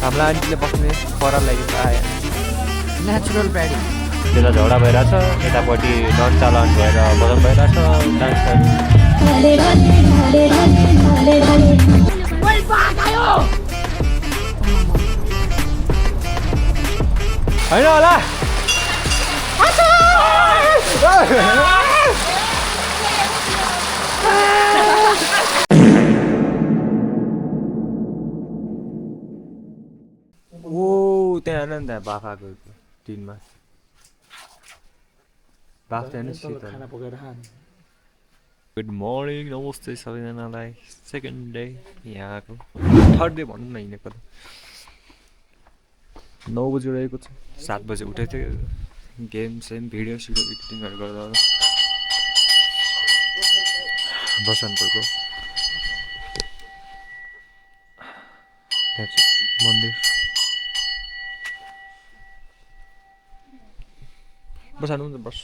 हामीलाई आन्टीले बस्ने पराल लागि आयो नेचुरल प्याडी त्यता झगडा भइरहेछ यतापट्टि नन चालन भएर बदल भइरहेछ डान्सहरू होइन होला ओ त्यहाँ हेर्न नि त्यहाँ बाफाको दिनमा गुड मर्निङ नमस्ते सबैजनालाई सेकेन्ड डे यहाँको थर्ड डे भनौँ न हिँडेको त 9 बजी रहेको छ 7 बजी उठेको थियो गेम सेम भिडियो सिडियो एडिटिङहरू गर्दा बसन्तपुरको त्यहाँ चाहिँ मन्दिर बसाल्नु नि बस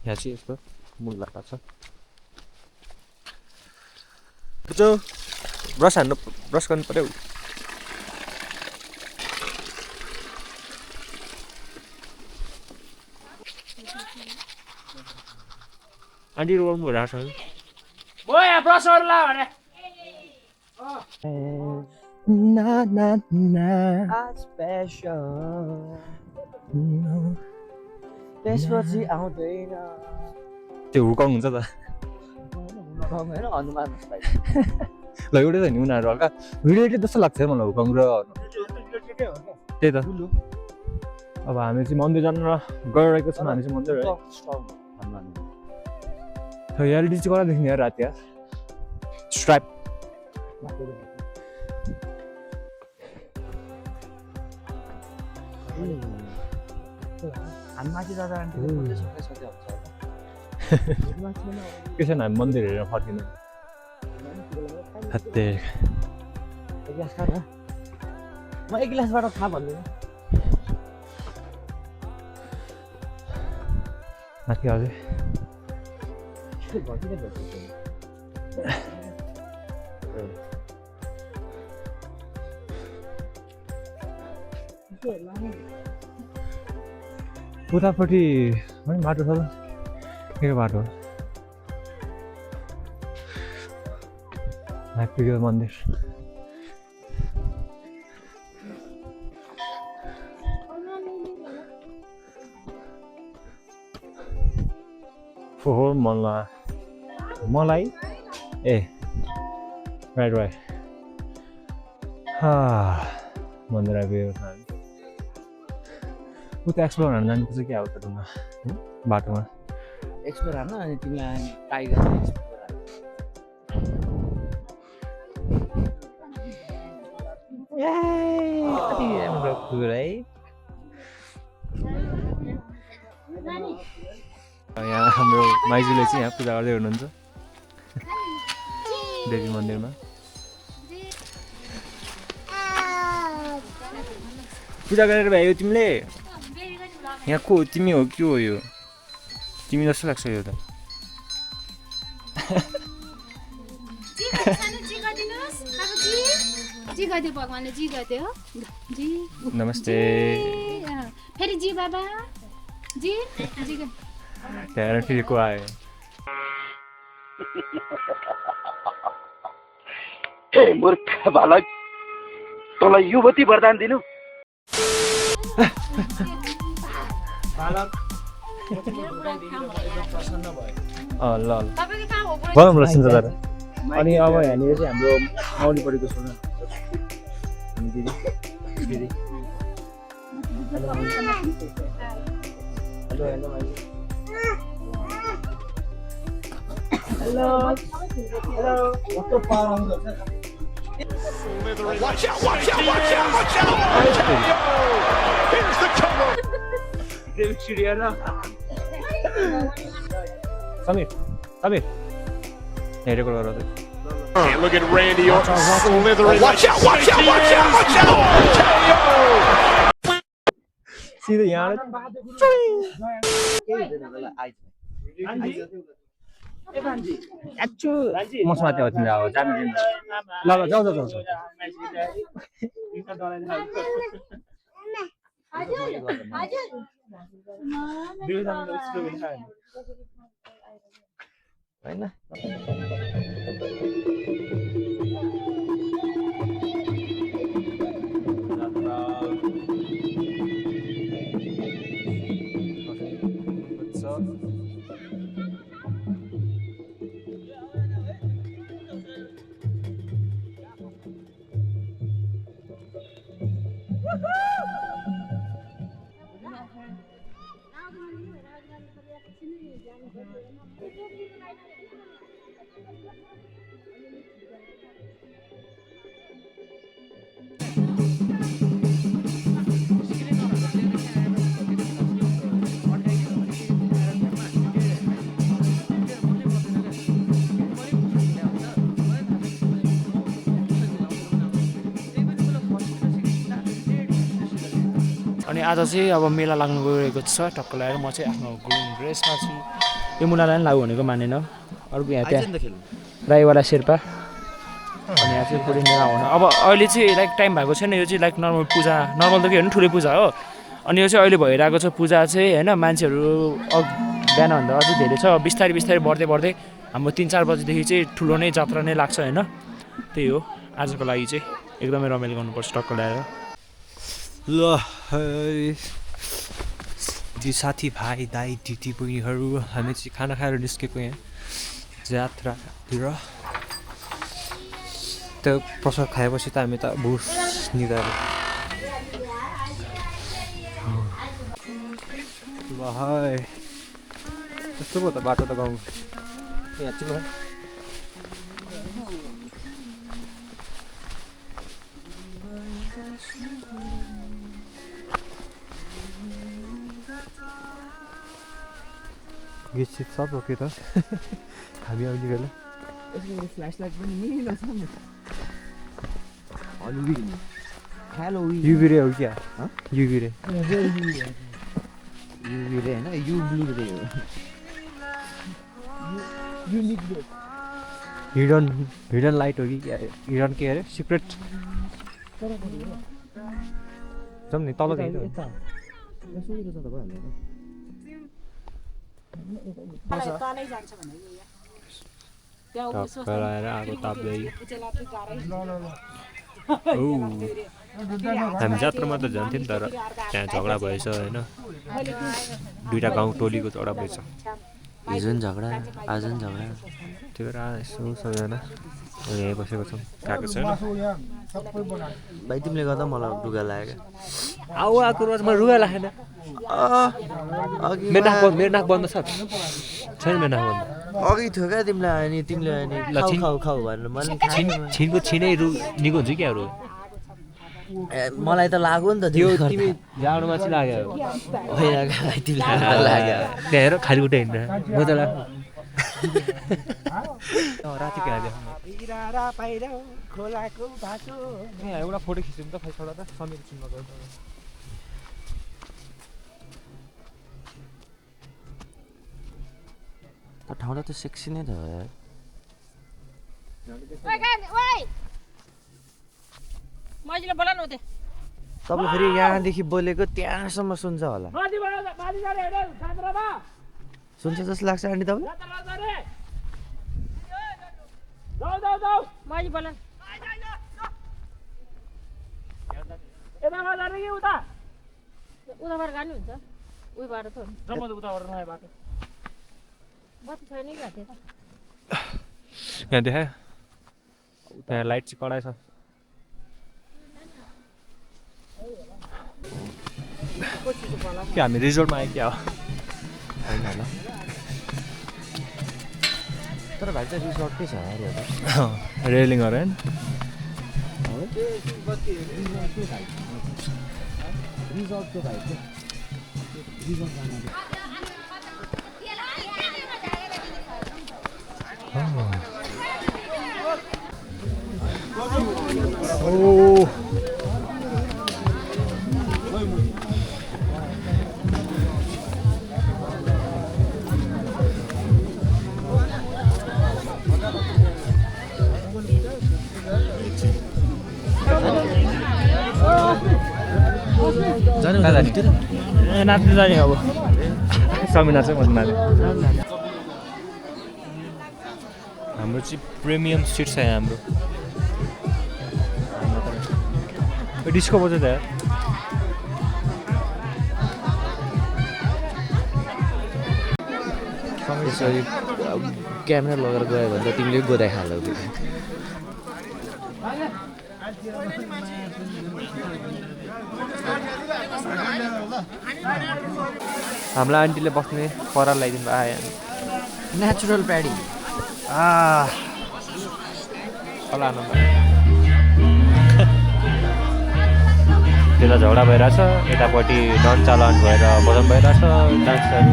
यहाँ चाहिँ यस्तो मुल्लाका छ ब्रस हान्नु ब्रस गर्नु पर्यो आन्टी रोल्नु भइरहेको छ ना ना ना स्पेशल त्यसपछि आउँदैन त्यो हुर्काउनु हुन्छ त होइन हनुमान ल एउटै त नि उनीहरू हल्का भिडियो एडिट जस्तो लाग्छ मलाई हुर्काउनु र त्यही त अब हामी चाहिँ मन्दिर जानु गइरहेको छौँ हामी चाहिँ मन्दिर रियालिटी चाहिँ कता देखिने यार राति यार स्ट्राइप हामी माथि जाँदा के छैन हामी मन्दिर हेरेर फर्किनु म एक गिलासबाट थाहा भन्दिनँ माथि अझै उतापट्टि बाटो छ के बाटो पुग्यो मन्दिर फोहोर मलाई ए राइट राइट मन्दिर आइपुगेको छ हामी उता एक्सप्लोर हान्न जानुपर्छ क्या उता डुङ्गा बाटोमा एक्सप्लोर हान्न अनि तिमीलाई टाइगर राम्रो कुरा है यहाँ हाम्रो माइजूले चाहिँ यहाँ पूजा गर्दै हुनुहुन्छ देवी मन्दिरमा पूजा गरेर भ्यायो तिमीले यहाँ को तिमी हो के हो यो तिमी जस्तो लाग्छ यो त नमस्ते फेरि जी बाबा जी त्यहाँ फेरि को आयो हे मूर्ख बालक तँलाई युवती वरदान दिनु ल भनौँ ल सुन्छ दादा अनि अब यहाँनिर चाहिँ हाम्रो मौलीपट्टिको छोरा हामी दिदी हेलो हेलो हेलो हेलो कस्तो पावर आउँछ Watch out, watch out, watch out, watch out! Here's the cover! Samir हेरेको गर Look at Randy Orton slithering. Watch out, watch out, watch out, watch out! सिधै यहाँ एक्चु मसँग त्यो तिमी अब जानु दिनु ल ल जाऊ जाऊ जाऊ हैन अनि आज चाहिँ अब मेला लाग्नु गइरहेको छ टक्क लगाएर म चाहिँ आफ्नो ग्रुम ड्रेसमा छु यो मुलालाई पनि लागु भनेको मानेन अर्को यहाँ त्यहाँ राईवाला शेर्पा अनि यहाँ चाहिँ पुरै मेला हुन अब अहिले चाहिँ लाइक टाइम भएको छैन यो चाहिँ लाइक नर्मल पूजा नर्मल त के होइन ठुलो पूजा हो अनि यो चाहिँ अहिले भइरहेको छ पूजा चाहिँ होइन मान्छेहरू बिहानभन्दा अझै धेरै छ बिस्तारै बिस्तारै बढ्दै बढ्दै हाम्रो 3-4 बजीदेखि चाहिँ ठुलो नै जात्रा नै लाग्छ होइन त्यही हो आजको लागि चाहिँ एकदमै रमाइलो गर्नुपर्छ टक्क ल्याएर ल जी साथी भाइ दाइ दिदी बहिनीहरू हामी चाहिँ खाना खाएर निस्केको यहाँ जात्रातिर त्यो प्रसाद खाएपछि त हामी त भुस निकाल्यो ल है कस्तो भयो त बाटो त गाउँ यहाँ चाहिँ गीत सित सब रोक्यो त हामी आउने बेला फ्ल्यासलाइट पनि निलो छ नि युभी रे हो क्या युभी रे होइन यु ब्लू रे हो हिडन लाइट हो कि हिडन के अरे सिक्रेट जाउँ नि तल लगाएर आगो ताप्दै हामी जात्रामा त जान्थ्यौँ नि तर त्यहाँ झगडा भएछ होइन दुईवटा गाउँ टोलीको झगडा भएछ हिजो पनि झगडा आज पनि झगडा त्यही भएर यसो सबैजना यहीँ बसेको छौँ गएको छैन भाइ तिमीले गर्दा मलाई रुगा लाग्यो आऊ आएको रोजमा रुगा लागेन मेरो नाक बन्द छ छैन मेरो नाक बन्द अघि थियो क्या तिमीलाई अनि तिमीले अनि खाऊ खाऊ भनेर मैले छिनको छिनै निको हुन्छ क्या अरू मलाई त लाग्यो नि त त्यो तिमी जाडोमा चाहिँ लाग्यो होइन तिमीलाई लाग्यो त्यहाँ हेर खाली खुट्टा हिँड्न मजा लाग्यो राति कहाँ एउटा फोटो खिच्यौँ त फैसला त समीर चिन्नु ठाउँ त सेक्सी नै थियो यार तपाईँ फेरि यहाँदेखि बोलेको त्यहाँसम्म सुन्छ होला सुन्छ जस्तो लाग्छ आन्टी यहाँ देखायो त्यहाँ लाइट चाहिँ कडा छ के हामी रिजोर्टमा आयो क्या हो होइन होला तर भाइ चाहिँ रिसोर्टकै छ अरे रेलिङहरू होइन रिजोर्टको भाइ चाहिँ रिजोर्ट जानु जाने नाच्नु जाने अब समिना चाहिँ म नाच्ने हाम्रो चाहिँ प्रिमियम सिट छ यहाँ हाम्रो डिस्को बज्यो त यार यसरी क्यामेरा लगेर गयो भने त तिमीले गोदाइ खाल्छौ हामीलाई आन्टीले बस्ने पराल लगाइदिनु भयो आयो नेचुरल प्याडी त्यसलाई झगडा भइरहेछ यतापट्टि डन चालन भएर बदम भइरहेछ डान्सहरू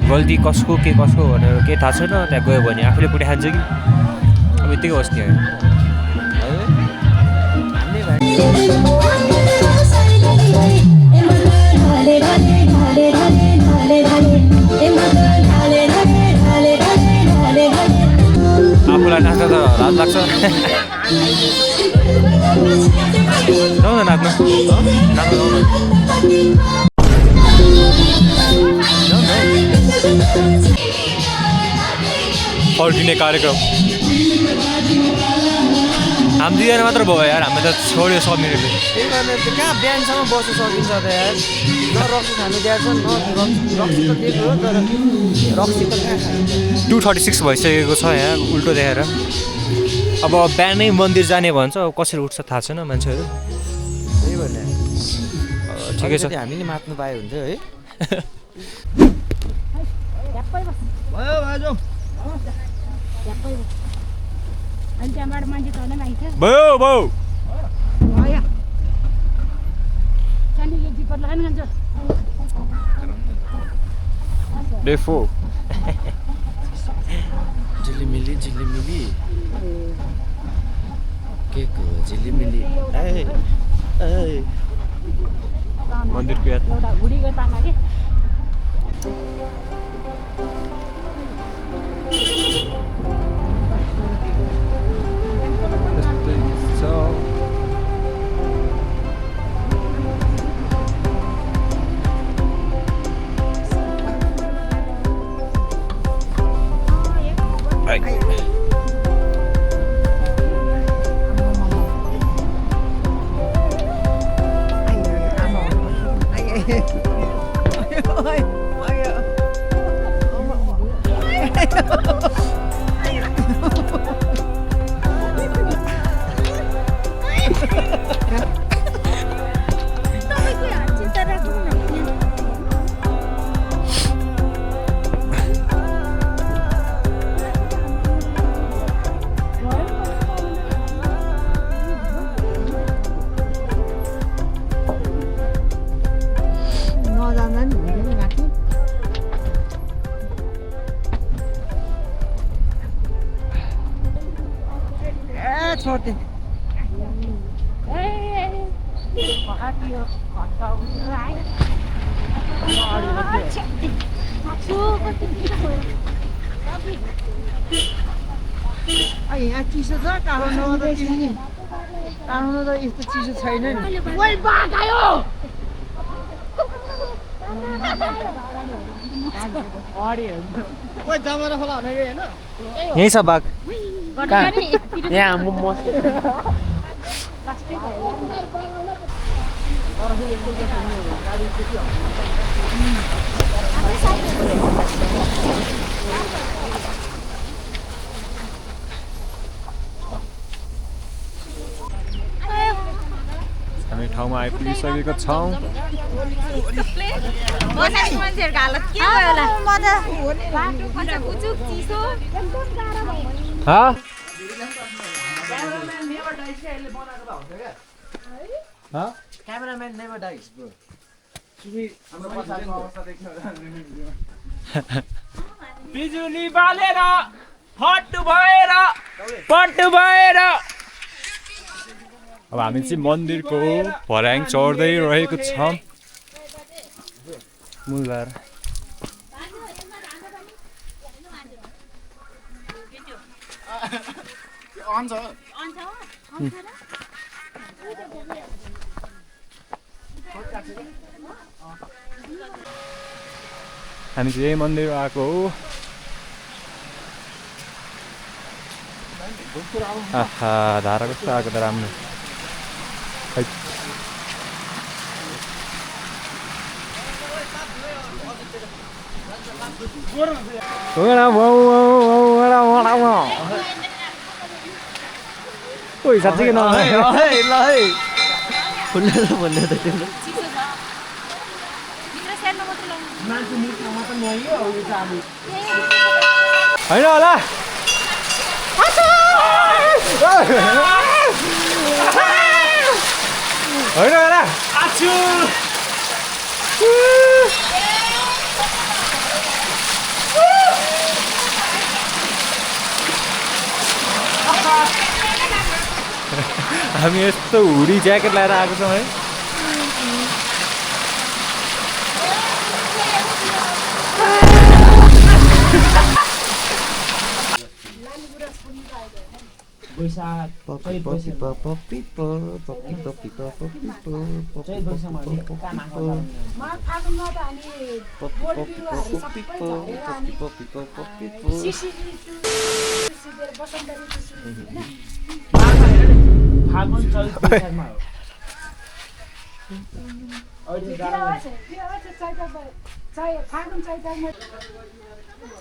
गल्ती कसको के कसको भनेर केही थाहा छैन त्यहाँ गयो भने आफूले पुटी खान्छ कि अब यतिकै होस् नि आफूलाई नाच्दा त लाज लाग्छ जाउँ न नाच्नु फर्किने कार्यक्रम हामी दुईजना मात्र भयो यार हामी त छोड्यो समिरले त्यही कारण कहाँ बिहानसम्म बस्नु सकिन्छ त यार न रक्सी खानु दिएको छ न रक्सी त दिएको हो तर रक्सी त कहाँ खान्छ 2:36 भइसकेको छ यहाँ उल्टो देखेर अब बिहानै मन्दिर जाने भन्छ अब कसरी उठ्छ थाहा छैन मान्छेहरू त्यही भएर ठिकै छ हामीले मात्नु पाए हुन्थ्यो है भयो भयो डेफो झिलिमिली झिलिमिली के को झिलिमिली मन्दिरको याद यहाँ चिसो छ काठमाडौँमा त यस्तो चिसो छैन नि यही छ बाघ यहाँ हामी ठाउँमा आइपुगिसकेको छौँ Cameraman never dies, bro. बिजुली बालेर फट्टु भएर पट्टु भएर अब हामी चाहिँ मन्दिरको भर्याङ चढ्दै रहेको छौँ मूलद्वार हामी चाहिँ यही मन्दिर आएको हो आहा धारा कस्तो आएको त राम्रो ओइ साँच्चै न होइन होला होइन होला हामी यस्तो हुडी ज्याकेट लगाएर आएको छौँ है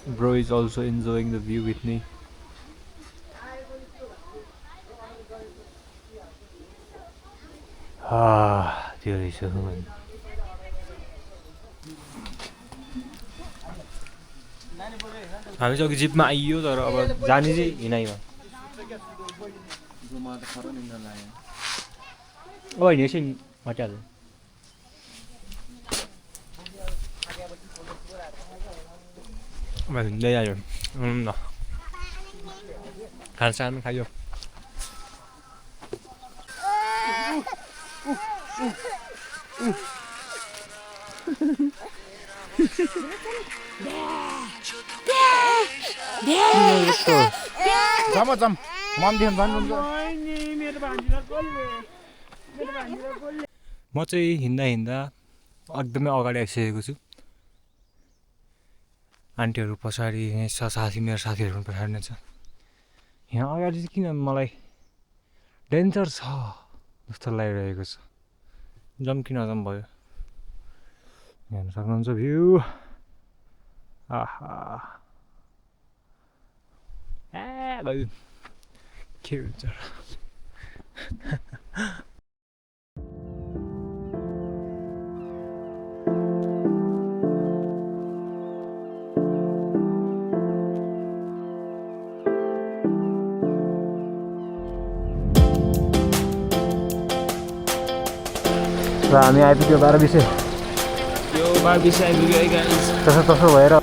Bro is also enjoying the view with me. Ah, त्यो रहेछ हामी चाहिँ अघि जिपमा आइयो तर अब जाने चाहिँ हिँडाइमा अब होइन एकछिन हटिहाल्छ अब हिँड्दै आयो ल खानसान खायो म चाहिँ हिँड्दा हिँड्दा एकदमै अगाडि आइसकेको छु आन्टीहरू पछाडि साथी मेरो साथीहरू पनि पछाडि नै छ यहाँ अगाडि चाहिँ किन मलाई डेन्जर छ जस्तो लागिरहेको छ जाउँ कि नजाउँ भयो हेर्न सक्नुहुन्छ भ्यू आहा के हुन्छ र हामी आइपुग्यो 12:20 यो 12:20 आइपुग्यो है गाइस तसो भएर